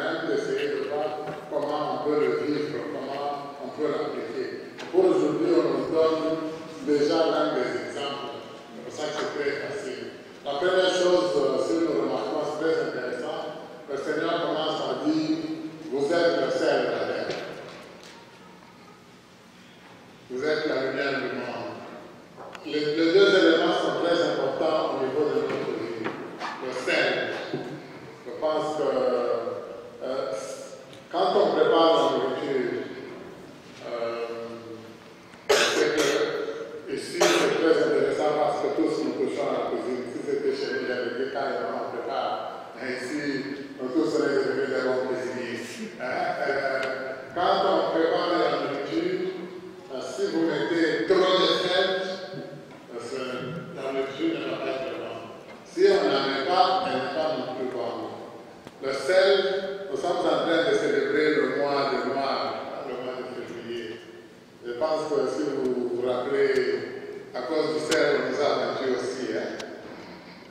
même d'essayer de voir comment on peut le vivre, comment on peut l'appliquer. Pour aujourd'hui, on nous donne déjà même des exemples. C'est pour ça que c'est très facile. La première chose, si nous remarquons, c'est très intéressant, le Seigneur commence à dire, vous êtes le sel de la terre. Vous êtes la lumière du monde. Les deux éléments sont très importants au niveau de notre vie. Le sel. Je pense que quand on prépare la nourriture, c'est que ici c'est très intéressant parce que tous nous touchons à la cuisine. Si c'était chez nous, j'avais dit quand on prépare. Et ici, nous tous on est devenus des bons cuisiniers. Quand on prépare la nourriture, si vous mettez trop de sel, la nourriture ne va pas être bonne. Si on n'en met pas, elle n'est pas non plus bonne. Le sel, nous sommes en train de célébrer le mois de noir, le mois de février. Je pense que si vous vous rappelez, à cause du sel, on nous a battus aussi.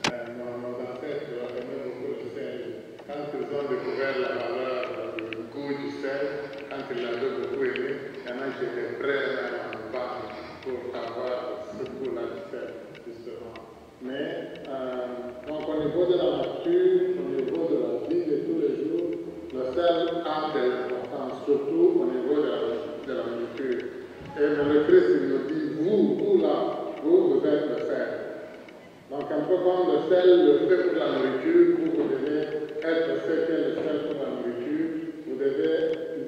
Nos ancêtres aimaient beaucoup le sel. Quand ils ont découvert la valeur, le goût du sel, quand ils l'avaient beaucoup aimé, il y en a qui étaient prêts à nous battre pour avoir ce goût-là du sel, justement. Mais donc au niveau de la nature, au niveau de la vie de tous les jours, le sel a de l'importance, surtout au niveau de la nourriture. Et le Christ il nous dit, vous là, vous êtes le sel. Donc un peu comme le sel le fait pour la nourriture, vous devez être ce qu'est le sel pour la nourriture, vous devez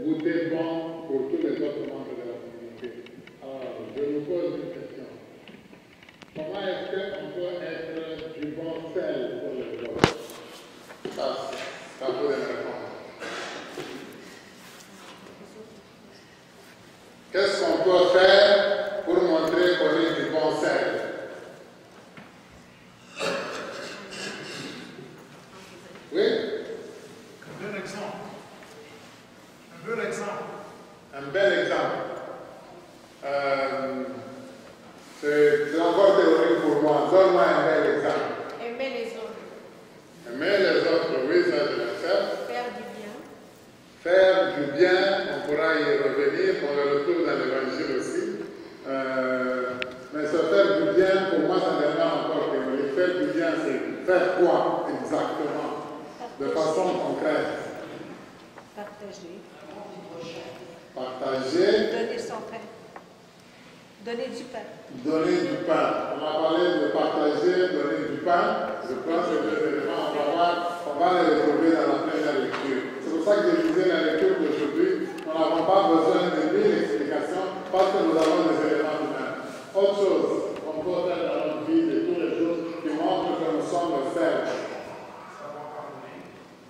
goûter bon pour tous les autres membres de la communauté. Alors, je vous pose une question. Comment est-ce qu'on peut être du bon sel pour les autres? Ça vous me répondre. Qu'est-ce qu'on peut faire pour montrer qu'on est du bon sel? Oui? Un bel exemple. Un bel exemple. Un bel exemple. C'est encore théorique pour moi. Donne-moi un bel exemple. Aimer les autres. Aimer les autres, oui, ça je l'accepte. Faire du bien. Faire du bien, on pourra y revenir, on le retrouve dans l'évangile aussi. Mais se faire du bien, pour moi, ça n'est pas encore théorique. Faire du bien, c'est faire quoi exactement? De façon concrète. Partager. Partager. Donner son pain. Donner du pain. Donner du pain. On a parlé de partager, donner du pain. Je pense que les éléments, on va les retrouver dans la première lecture. C'est pour ça que je disais la lecture d'aujourd'hui, nous n'avons pas besoin de 1000 explications parce que nous avons des éléments humains. Autre chose qu'on peut faire dans notre vie de tous les jours qui montre que nous sommes le sel.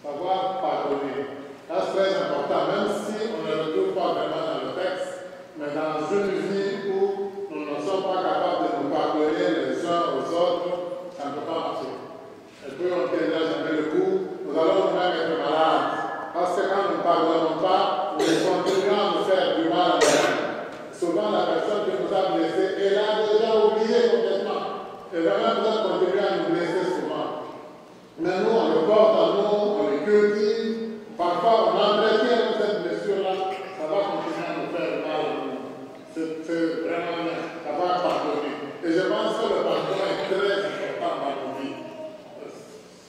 Savoir pardonner. Ça, c'est très important, même si on ne le retrouve pas vraiment dans le texte, mais dans une vie où nous ne sommes pas capables de nous pardonner les uns aux autres, ça ne peut pas marcher. Et puis on ne tiendra jamais le coup, nous allons nous-mêmes être malades. Parce que quand nous ne pardonnons pas, nous continuons à nous faire du mal à nous-mêmes. Souvent, la personne qui nous a blessés, elle a déjà oublié complètement. Elle va même continuer à nous blesser souvent. Mais nous, on le porte en nous, on le cultive. Parfois, on entretient cette blessure-là, ça va continuer à nous faire mal à nous. C'est vraiment bien, ça va pardonner. Et je pense que le pardon est très important dans nos vies.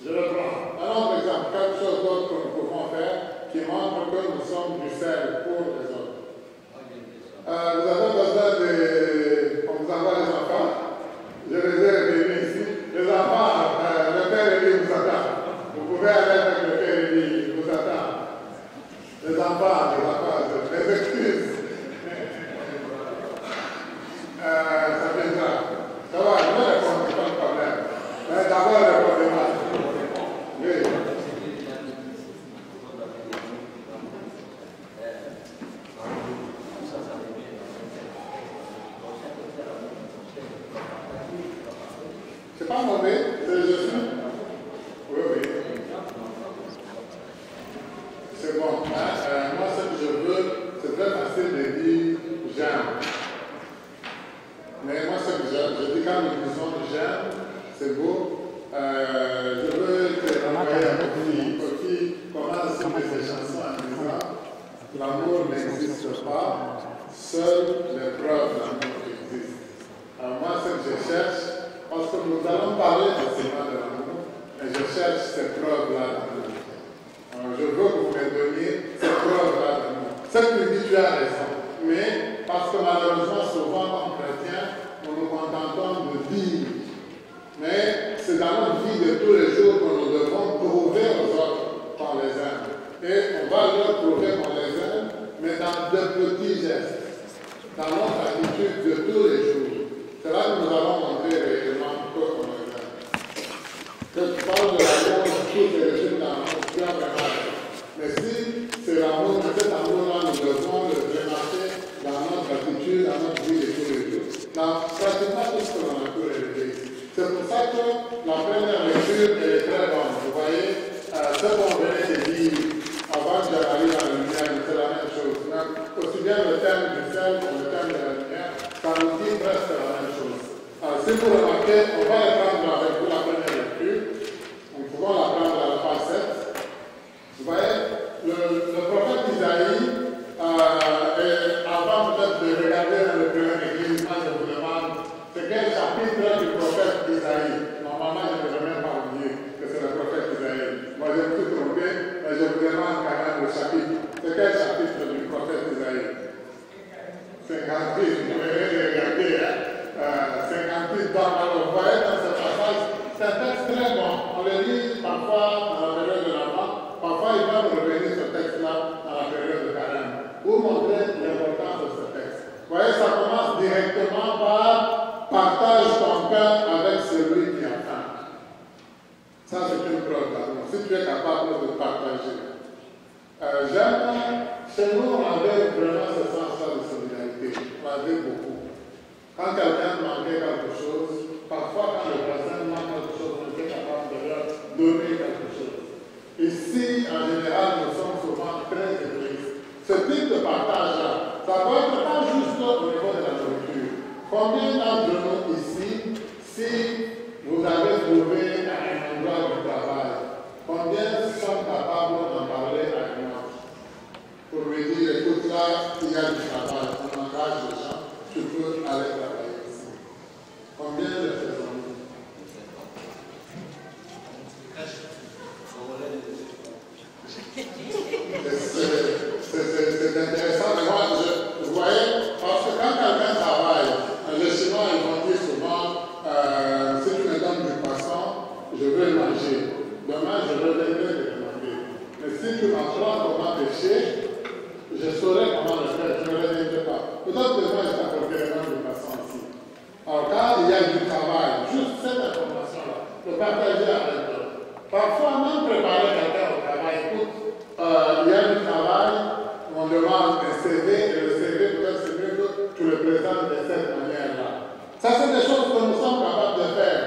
Je le prends. Un autre exemple, quelque chose d'autre que nous pouvons faire qui montre que nous sommes du sel pour les autres. Vous avez besoin de... On vous envoie les enfants. Je les ai réunis ici. Les enfants, le père Élie vous attend. Vous pouvez aller avec le père Élie, il vous attend. Les enfants, les excuses. Ça viendra. Ça va, je vais répondre, pas de problème. Mais d'abord, répondez-moi. Oui. C'est pas mauvais, c'est je suis. Oui, oui. C'est bon. Moi, ce que je veux, c'est très facile de dire j'aime. Mais moi, ce que je dis quand nous disons j'aime, c'est beau. Je veux que vous voyez un petit commence à signer ses chansons. ces preuves-là dans nous. Je veux que vous me donniez ces preuves-là dans nous. C'est que tu as raison. Mais parce que malheureusement, souvent, comme chrétiens, nous nous contentons de dire. Mais c'est dans notre vie de tous les jours que nous devons prouver aux autres qu'on les aime. Et on va leur prouver qu'on les aime, mais dans de petits gestes, dans notre attitude de tous les jours. C'est là que nous allons montrer réellement qu'on les aime. Que tu parles de l'amour, tout est reçu dans notre cœur vraiment. Mais si c'est l'amour, cet amour-là, nous devons le remarquer dans notre attitude, dans notre vie de tous les jours. Dans pratiquement tout ce que l'on a pu relever. C'est pour ça que la première lecture est très bonne. Vous voyez, ce qu'on venait de dire avant que j'arrive à la lumière, c'est la même chose. Aussi bien le thème du sel que le thème de la lumière, ça nous dit presque la même chose. Si vous remarquez, on va le prendre avec vous la première lecture. Nous pouvons la prendre à la page 7. Vous voyez, le prophète Isaïe, avant peut-être de regarder dans le premier église, moi je vous demande, c'est quel chapitre du prophète Isaïe? Normalement, je ne devrais même pas vous dire que c'est le prophète Isaïe. Moi, je me suis trompé, mais je vous demande quand même le chapitre. C'est quel chapitre du prophète Isaïe? 58, vous verrez regarder. 58, donc, alors, vous voyez dans ce passage, c'est un texte très bon. On le lit parfois dans la période de l'Avent, parfois il va nous revenir ce texte-là dans la période de Carême, pour montrer l'importance de ce texte. Vous voyez, ça commence directement par partage ton pain avec celui qui a faim. Ça, c'est une preuve d'amour. Si tu es capable de partager. Chez nous, on avait vraiment ce sens-là de solidarité. On avait beaucoup. Quand quelqu'un manquait quelque chose, parfois quand le voisin manque quelque chose, on était capable de leur donner quelque chose. Ici, en général, nous sommes souvent très égoïstes. Ce type de partage-là, ça doit être pas juste au niveau de la nourriture. Combien d'entre nous ici, si vous avez trouvé à un endroit du travail, combien sont capables d'en parler à un autre pour lui dire, écoute là, il y a du travail, on engage les gens, tu peux aller travailler ici. Combien le faisons-nous? C'est intéressant de voir, vous voyez, parce que quand quelqu'un travaille, les Chinois ils vont dire souvent, si tu me donnes du poisson, je veux le manger. Demain, je reviendrai te demander. Mais si tu m'apprends comment pêcher, je saurai comment le faire, je ne reviendrai pas. Peut-être que moi, je t'apporterai même du poisson ici. Alors, quand il y a du travail, juste cette information-là, de partager avec eux. Parfois, même préparer quelqu'un au travail, écoute, il y a du travail, on demande un CV, et le CV, peut-être c'est mieux que tu le présentes de cette manière-là. Ça, c'est des choses que nous sommes capables de faire.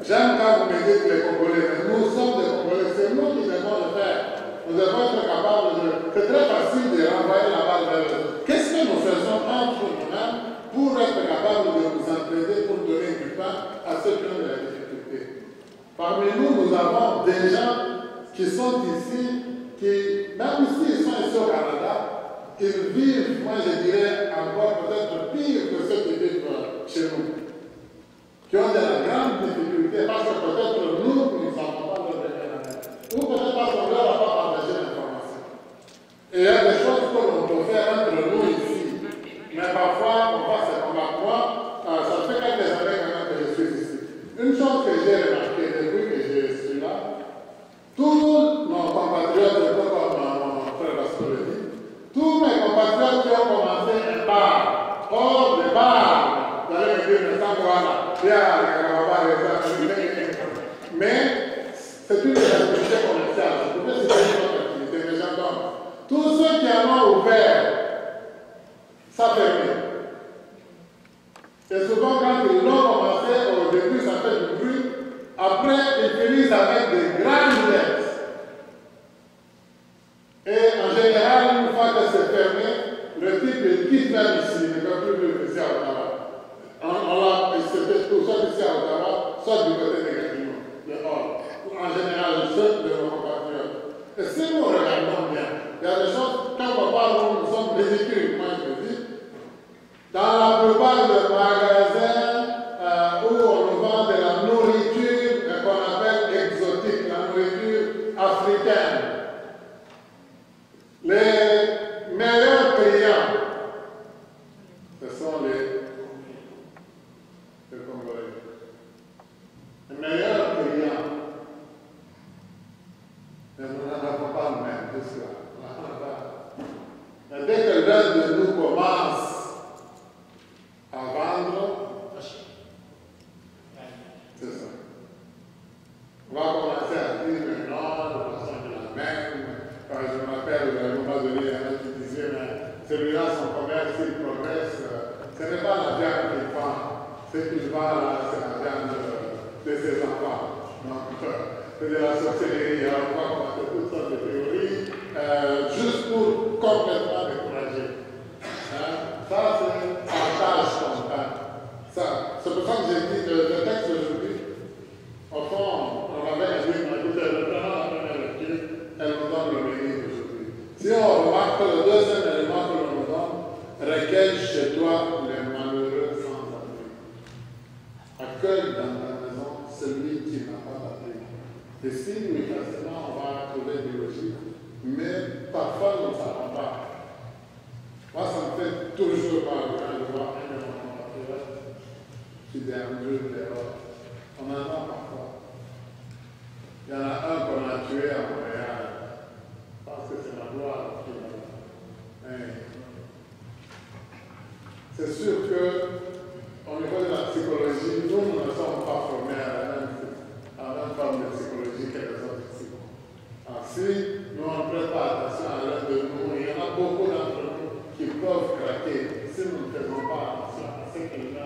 J'aime quand vous me dites les Congolais, mais nous sommes des Congolais, c'est nous qui devons le faire. Nous devons être capables de... C'est très facile de renvoyer la balle vers eux. Qu'est-ce que nous faisons entre nous-mêmes pour être capables de nous entraider, pour donner du pain à ceux qui ont de la difficulté? Parmi nous, nous avons des gens qui sont ici, qui, même ici, ils sont ici au Canada, ils vivent, moi je dirais, encore peut-être pire que ceux qui vivent chez nous, qui ont de la grande difficulté, parce que peut-être nous ne savons pas leur donner la main, ou peut-être parce qu'on ne leur a pas partagé l'information. Et il y a des choses que l'on peut faire entre nous ici, mais parfois on passe comme à moi, ça fait quelques années maintenant que je suis ici. Une chose que j'ai remarquée depuis que je suis là, tous nos compatriotes, comme mon frère Pascal le dit, tous mes compatriotes qui ont commencé un bar, hors de bar, vous allez me dire, mais ça voilà, mais c'est une activité commerciale, je pouvais citer une autre activité, mais j'entends. Tous ceux qui en ont ouvert, ça permet. Et souvent, quand ils l'ont commencé, au début, ça fait du bruit. Après, ils finissent avec des grandes lettres. Et en général, une fois que c'est fermé, le type il quitte même ici, il ne peut plus vivre ici à Ottawa. C'était tout soit ici à Ottawa, soit du côté des Gatineau, dehors. En général, ceux de nos compatriotes. Et si nous regardons bien, il y a des choses, quand on parle, nous sommes ridicules, moi je me dis. Dans la plupart des magasins où on nous vend de la nourriture qu'on appelle exotique, la nourriture africaine, les meilleurs clients, ce sont les Congolais. Les meilleurs clients. Mais nous n'en avons pas nous-mêmes tout cela. Mais dès que l'un de nous commence à vendre, c'est ça. On va commencer à dire mais non, de façon de la même. Quand je m'appelle, à un moment donné, il y en a qui disaient, mais celui-là, son commerce, il progresse. Ce n'est pas la viande qu'il vend. Ce qu'il vend là, c'est la viande de ses enfants. Donc, c'est de la sorcellerie. Alors, on va commencer toutes sortes de théories, juste pour complètement décourager. Hein? Ça, c'est partage comptable. C'est pour ça que j'ai dit le texte d'aujourd'hui, au fond, on avait dit, mais écoutez, le prenant la première lecture, elle nous donne le mérite d'aujourd'hui. Si on remarque que le deuxième élément que l'on nous donne, recueille chez toi les malheureux sans abri. Accueille dans ta maison celui qui n'a pas d'abri. Et si, oui, facilement, on va trouver des logiques, mais parfois, on ne s'attend pas. Moi, ça me fait toujours mal quand je vois un de mes compatriotes qui déambule dehors. On en a parfois. Il y en a un qu'on a tué à Montréal, parce que c'est la gloire qui l'a. C'est sûr qu'au niveau de la psychologie, nous ne sommes pas formés à la même forme de psychologie que les autres ici. Alors, si nous on ne prête pas attention à l'un de nous, il y en a beaucoup d'entre nous qui peuvent craquer si nous ne faisons pas attention à ce qu'ils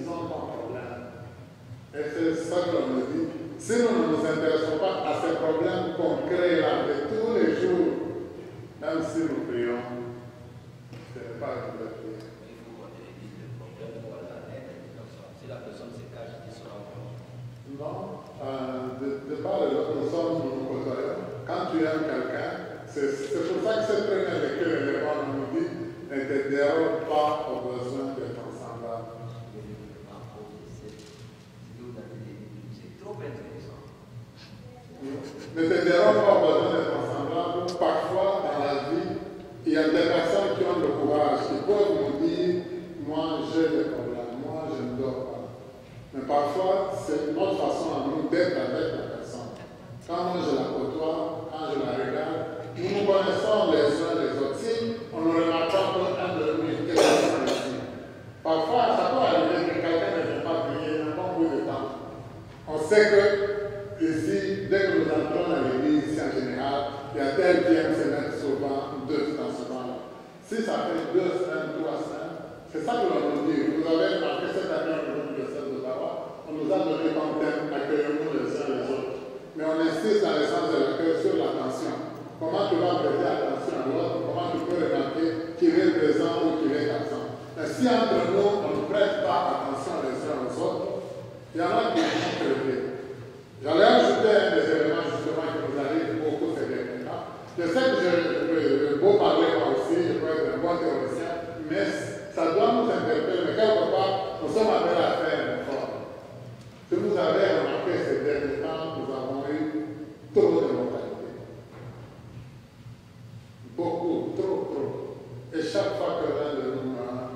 ont comme problème. Et c'est ça que l'on nous dit. Si nous ne nous intéressons pas à ces problèmes concrets là, de tous les jours, même si nous prions, ce n'est pas une vraie prière. Il faut qu'on télévise le problème pour la tête. Si la personne se cache, il sera encore. Non, de part de l'autre, nous sommes nous côtoyons. Quand tu aimes quelqu'un, c'est pour ça que cette première lecture, l'élément nous dit, ne te dérobe pas aux besoins de ton semblable. C'est trop intéressant. Ne te dérobe pas aux besoins de ton semblable. Parfois, dans la vie, il y a des personnes qui ont le courage, qui peuvent nous dire, moi j'ai des problèmes, moi je ne dors pas. Mais parfois, c'est notre façon à nous d'être avec la personne. Quand moi je la côtoie, quand je la regarde, nous nous connaissons les uns les autres. Si on ne remarque pas qu'un de nous est quelqu'un ici. Parfois, ça peut arriver que quelqu'un ne vient pas prier un bon bout de temps. On sait que ici, dès que nous entrons dans l'église, ici en général, il y a tel qui aime se mettre souvent, deux dans ce temps-là. Si ça fait 2 semaines, 3 semaines, c'est ça que l'on nous dit. Vous avez remarqué cette année au niveau du diocèse d'Ottawa, on nous a donné comme thème accueillons-nous les uns les autres. Mais on insiste dans le sens de l'accueil sur l'attention. Comment tu vas prêter attention à l'autre, comment tu peux remarquer qu'il est présent ou qu'il est absent. Mais si entre nous, on ne prête pas attention les uns aux autres, il y en a qui vont crever. J'allais ajouter un des éléments justement qui nous arrive beaucoup ces derniers temps. Je sais que je peux beau parler moi aussi, je peux être un bon théoricien, mais ça doit nous interpeller. Mais quelque part, nous sommes appelés à faire un effort. Si vous avez remarqué ces derniers temps, nous avons eu trop de mortalité. Beaucoup, trop. Et chaque fois que l'un de nous meurt,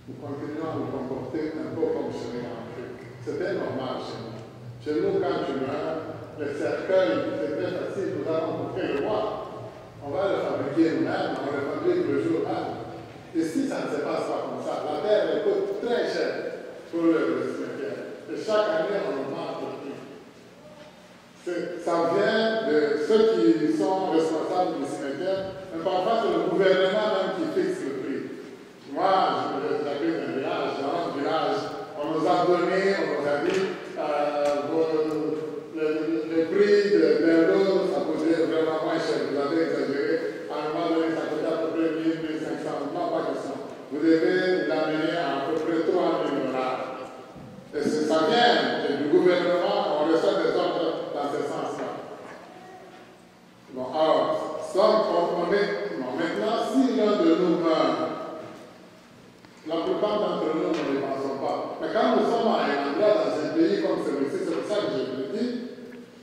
nous continuons à nous comporter un peu comme chez nous en Afrique. C'était normal chez nous. Chez nous, quand tu meurs, le cercueil, c'était facile, nous allons couper le bois. On va le fabriquer nous-mêmes, on le fabrique le jour même. Et si ça ne se passe pas comme ça, la terre elle coûte très cher pour le cimetière. Et chaque année, on augmente le prix. Ça vient de ceux qui sont responsables du cimetière, mais parfois c'est le gouvernement même qui fixe le prix. Moi, j'habite un village, dans notre village, on nous a donné, on nous a dit, le prix de l'eau, ça coûtait vraiment moins cher, vous avez exagéré. À un moment donné, ça coûtait à peu près 1 500, non pas question. Vous devez l'amener à peu près 3 000 $. Et ça vient du gouvernement, on reçoit des ordres dans ce sens-là. Bon, alors, maintenant, si l'un de nous meurt, la plupart d'entre nous ne les pensons pas. Mais quand nous sommes à un endroit dans un pays comme celui-ci, c'est pour ça que je le dis,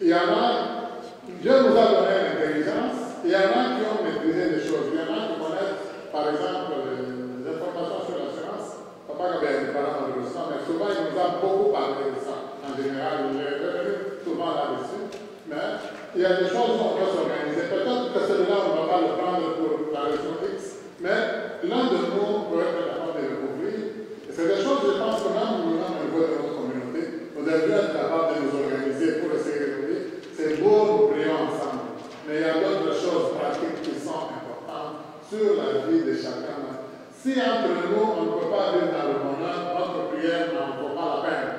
il y en a, Dieu nous a donné l'intelligence, il y en a qui ont maîtrisé des choses, il y en a qui connaissent, par exemple, les informations sur l'assurance. Papa avait parlé malheureusement, mais souvent il nous a beaucoup parlé de ça. En général, il est revenu souvent là-dessus. Mais il y a des choses où on peut s'organiser. Peut-être que celui-là, on ne va pas le prendre pour la raison X, mais l'un de nous peut être capable de le couvrir. Et c'est des choses, je pense que même nous, au niveau de notre communauté, nous devrions être capables de nous organiser pour essayer de dire c'est beau, nous prions ensemble. Mais il y a d'autres choses pratiques qui sont importantes sur la vie de chacun. Si entre nous, on ne peut pas vivre dans le bonheur, notre prière n'en vaut pas la peine.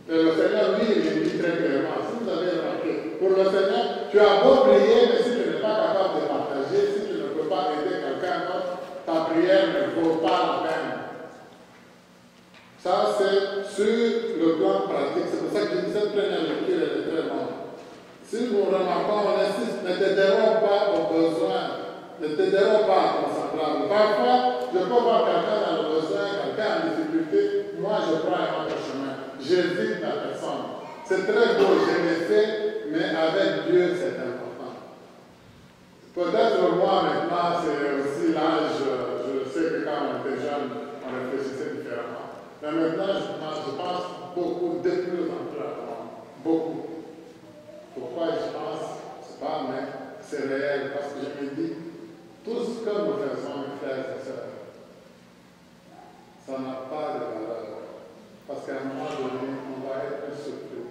Et le Seigneur, lui, il dit très clairement, si vous avez remarqué, pour le Seigneur, tu as beau prier, mais si tu n'es pas capable de partager, si tu ne peux pas aider quelqu'un d'autre, ta prière ne vaut pas la peine. Ça, c'est sur le plan pratique. C'est pour ça que je dis cette première lecture est très bonne. Si nous remarquons, on insiste, ne t'aiderons pas aux besoins, ne t'aideront pas à consacrer. Parfois, je peux voir quelqu'un dans le besoin, quelqu'un en difficulté, moi je prends un autre chemin. J'évite la personne. C'est très beau, je l'ai fait, mais avec Dieu c'est important. Peut-être moi maintenant, c'est aussi l'âge, je sais que quand on était jeune, on réfléchissait différemment. Mais maintenant, je pense beaucoup, de plus en plus à moi. Beaucoup. Pourquoi je pense? C'est pas, mais c'est réel, parce que je me dis, tout ce que nous faisons, mes frères et sœurs, ça n'a pas de valeur. Parce qu'à un moment donné, on va être surpris.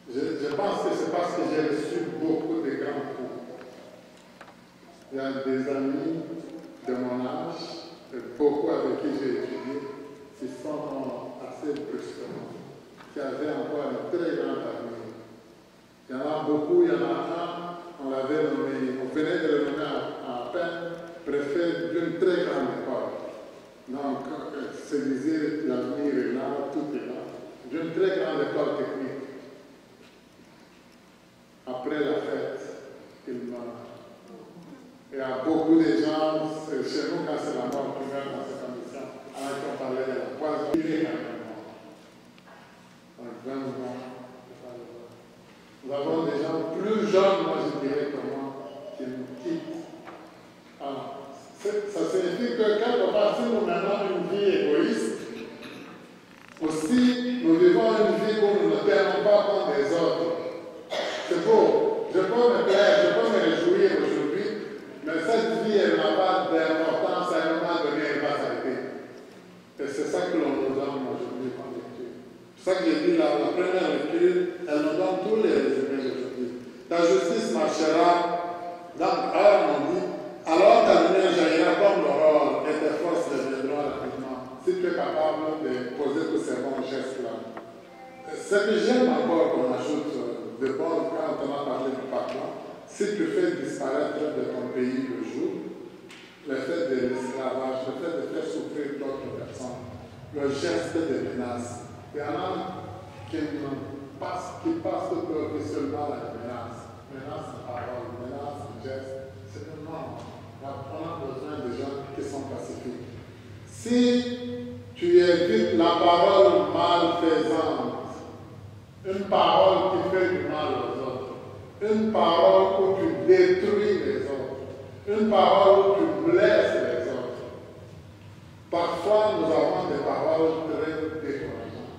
Je pense que c'est parce que j'ai reçu beaucoup de grands coups. Il y a des amis de mon âge, beaucoup avec qui j'ai étudié, qui sont assez brusquement, qui avaient encore un très grand avenir. Il y en a beaucoup, il y en a un. On l'avait nommé, on venait de le nommer à peine préfet d'une très grande école. Donc, se disait l'avenir est là, tout est là. D'une très grande école technique. Après la fête, il meurt. Il y a beaucoup de gens, chez nous, quand c'est la mort qui meurt dans ces conditions, alors qu'on parlait de la poison, il est quand même mort. Donc, 20 ans. Nous avons des gens plus jeunes, moi je dirais que moi, qui nous quittent. Alors, ça signifie que quelque part, si nous menons une vie égoïste, aussi nous vivons une vie où nous ne tenons pas compte des autres. C'est beau. Je peux me plaire, je peux me réjouir aujourd'hui, mais cette vie, elle n'a pas d'importance, à un moment donné, elle va s'arrêter. Et c'est ça que l'on nous donne aujourd'hui comme lecture. C'est ça que j'ai dit là, la première lecture, elle nous donne tous les résumés d'aujourd'hui. Ta justice marchera, donc, on dit, alors ta lumière jaillira comme l'aurore et tes forces deviendront rapidement. Si tu es capable de poser tous ces bons gestes-là. Ce que j'aime encore qu'on ajoute de bon quand on a parlé du pardon, si tu fais disparaître de ton pays le jour, le fait de l'esclavage, le fait de faire souffrir d'autres personnes, le geste de menace. Il y en a qui passent seulement la menace. Menace de parole, menace de geste. C'est non. On a besoin de gens qui sont pacifiques. Si tu évites la parole malfaisante, une parole qui fait du mal aux autres, une parole où tu détruis les autres, une parole où tu blesses les autres, parfois nous avons des paroles très décourageantes.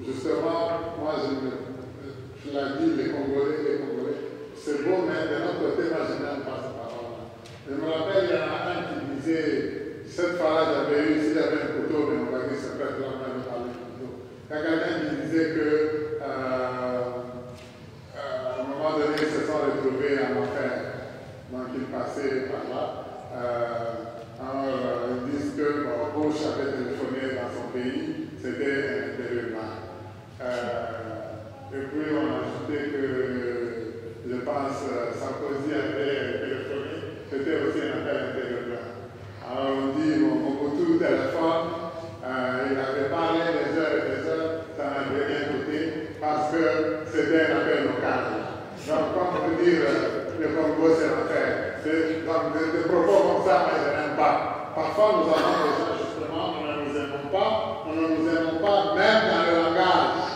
Justement, moi je l'ai dit, les Congolais, c'est beau, mais de notre côté, moi je n'aime pas ces paroles-là. Je me rappelle, il y en a un qui disait, cette phrase j'avais eu, s'il y avait un couteau, mais on va dire c'est peut-être là, on avait parlé de couteau. Il y a quelqu'un qui disait que, à un moment donné, ils se sont retrouvés en enfer. Donc ils passaient par là. Alors, ils disent que Bush avait téléphoné dans son pays, c'était un intérieur. Et puis on a ajouté que, je pense, Sarkozy avait téléphoné, c'était aussi un appel intérieur. Alors on dit, Mobutu téléphone, il avait parlé des heures et des heures, ça n'avait rien coûté, parce que c'était un appel local. Donc comme vous dire, le Congo c'est l'enfer. Donc des propos comme ça, moi je n'aime pas. Parfois nous avons des gens justement, nous ne nous aimons pas même dans le langage.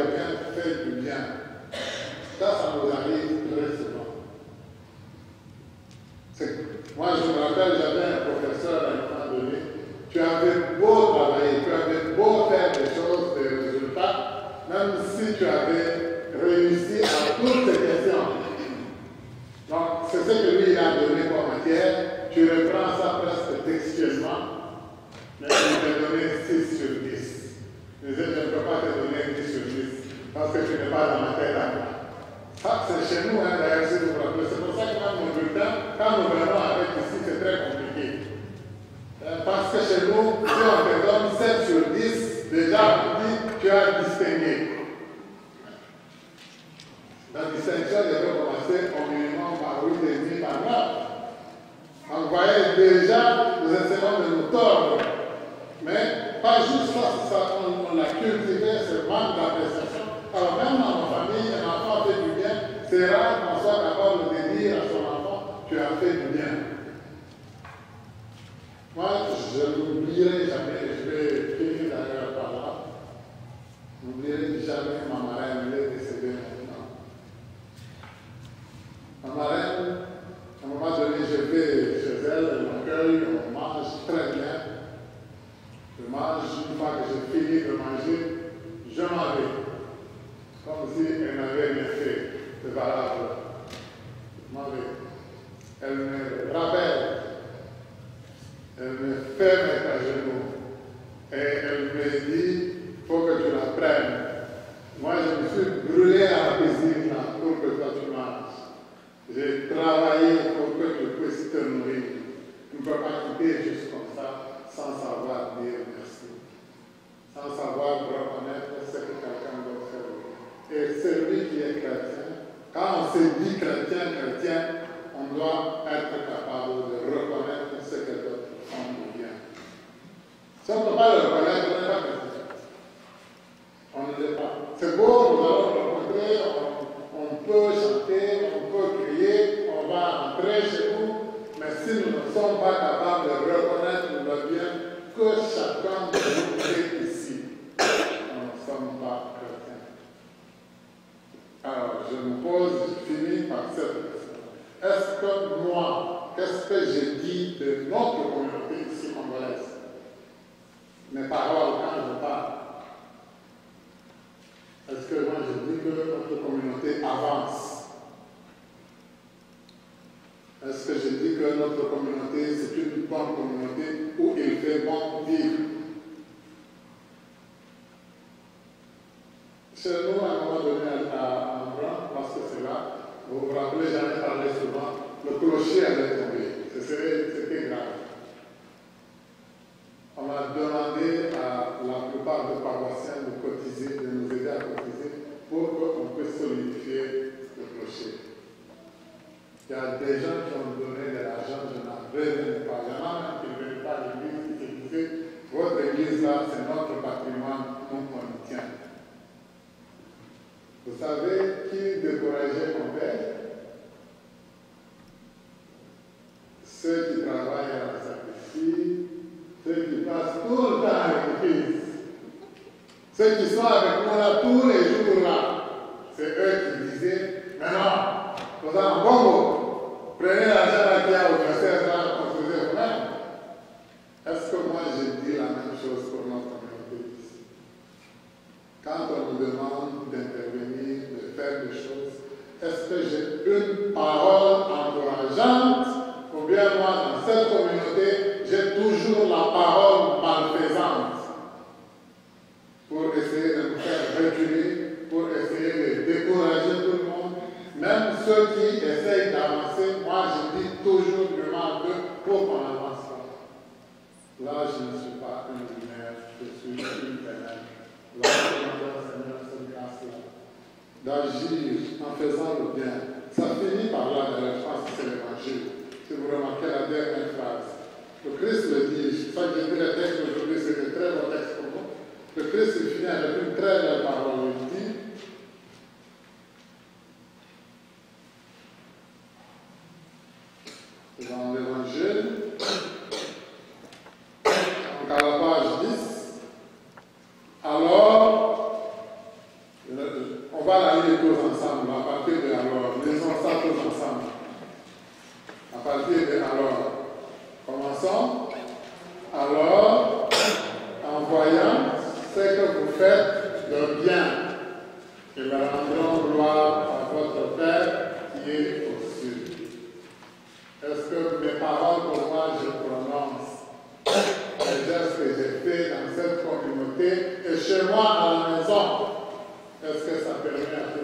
rien fait du bien. Ça nous arrive très souvent. Moi, je me rappelle, j'avais un professeur à un moment donné, tu avais beau travailler, tu avais beau faire des choses, des résultats, même si tu avais réussi à toutes ces questions. Donc, c'est ce que lui il a donné comme matière, tu reprends ça presque textuellement, mais il t'a donné 6 sur 10. Je disais, je ne peux pas te donner 10 sur 10, parce que tu n'es pas dans ma tête à moi. Ça, c'est chez nous, hein, d'ailleurs, si vous vous rappelez. C'est pour ça que même nos bulletins, quand nous venons avec ici, c'est très compliqué. Parce que chez nous, si on te donne 7 sur 10, déjà on dit tu as distingué. La distinction devait commencer au minimum par 8,5 par 9. Donc vous voyez, déjà, nous essayons de nous tordre. Mais pas juste ça, on l'a cultivé, ce manque d'appréciation. Alors même dans nos familles, un enfant fait du bien, c'est rare qu'on soit capable de dire à son enfant, tu as fait du bien. Moi, je n'oublierai jamais, je vais finir d'ailleurs par là, je n'oublierai jamais ma marraine, elle est décédée maintenant. Ma marraine, à un moment donné, je vais chez elle, elle m'accueille, on mange très bien. Je mange, une fois que j'ai fini de manger, je m'en vais. Comme si elle n'avait rien fait. C'est valable. Je m'en vais. Elle me rappelle. Elle me fait mettre à genoux. Et elle me dit, il faut que tu la prennes. Moi, je me suis brûlé à la cuisine là, pour que toi tu manges. J'ai travaillé pour que tu puisses te nourrir. Tu ne peux pas quitter juste comme ça, sans savoir dire merci. Sans savoir reconnaître ce que quelqu'un doit faire. Et celui qui est chrétien, quand on se dit chrétien, on doit être capable de reconnaître ce que d'autres font de bien. Si on ne peut pas le reconnaître, on n'est pas chrétien. On ne l'est pas. C'est beau, nous allons rencontrer, on peut chanter, on peut crier, on va entrer chez nous, mais si nous ne sommes pas capables de reconnaître le bien que chacun de nous fait ici, nous ne sommes pas chrétiens. Alors, je me pose, je finis par cette question. Est-ce que moi, qu'est-ce que j'ai dit de notre communauté ici congolaise? Mes paroles quand je parle. Est-ce que moi je dis que notre communauté avance? Est-ce que je dis que notre communauté c'est une bonne communauté où il fait bon vivre? Chez nous, à un moment donné, à Ambran, parce que c'est là, vous vous rappelez, j'en ai parlé souvent, le clocher allait tomber. C'était grave. On a demandé à la plupart des paroissiens de cotiser, de nous aider à cotiser pour qu'on puisse solidifier le clocher. Il y a des gens qui ont donné de l'argent, je n'en reviens pas. Il y en a même qui ne veulent pas l'église, qui disaient, votre église là, c'est notre patrimoine, nous on y tient. Vous savez qui décourageait mon père? Ceux qui travaillent à la sacristie, ceux qui passent tout le temps à l'église, ceux qui sont avec moi là tous les jours là, c'est eux qui disaient, mais non, vous avez un bon mot, prenez l'argent là qu'il y a au diocèse là, construisez vous-même. Est-ce que moi j'ai dit la même chose pour notre communauté ici? Quand on nous demande d'intervenir, de faire des choses, est-ce que j'ai une parole encourageante? Ou bien moi, dans cette communauté, j'ai toujours la parole malfaisante pour essayer de nous faire reculer, pour essayer de décourager tout le monde. Même ceux qui essayent d'avancer, moi je dis toujours du mal d'eux pour qu'on avance pas. Là, je ne suis pas un lumière, je suis une ténèbre. Là, Seigneur, cette grâce-là, d'agir en faisant le bien. Ça finit par là, d'ailleurs, je pense que c'est l'évangile. Si vous remarquez la dernière phrase, le Christ le dit, ça que j'ai dit le texte aujourd'hui, c'est un très bon texte pour nous. Le Christ il finit avec une très belle parole, il dit, dans l'évangile, donc à la page 10, alors, je va la lire tous ensemble, à partir de alors. Lisons ça tous ensemble. À partir de alors. Commençons. Alors, en voyant ce que vous faites de bien, et me rendrons gloire à votre Père qui est aux cieux. Est-ce que mes paroles pour moi je prononce les gestes que j'ai faits dans cette communauté et chez moi à la maison, est-ce que ça permet à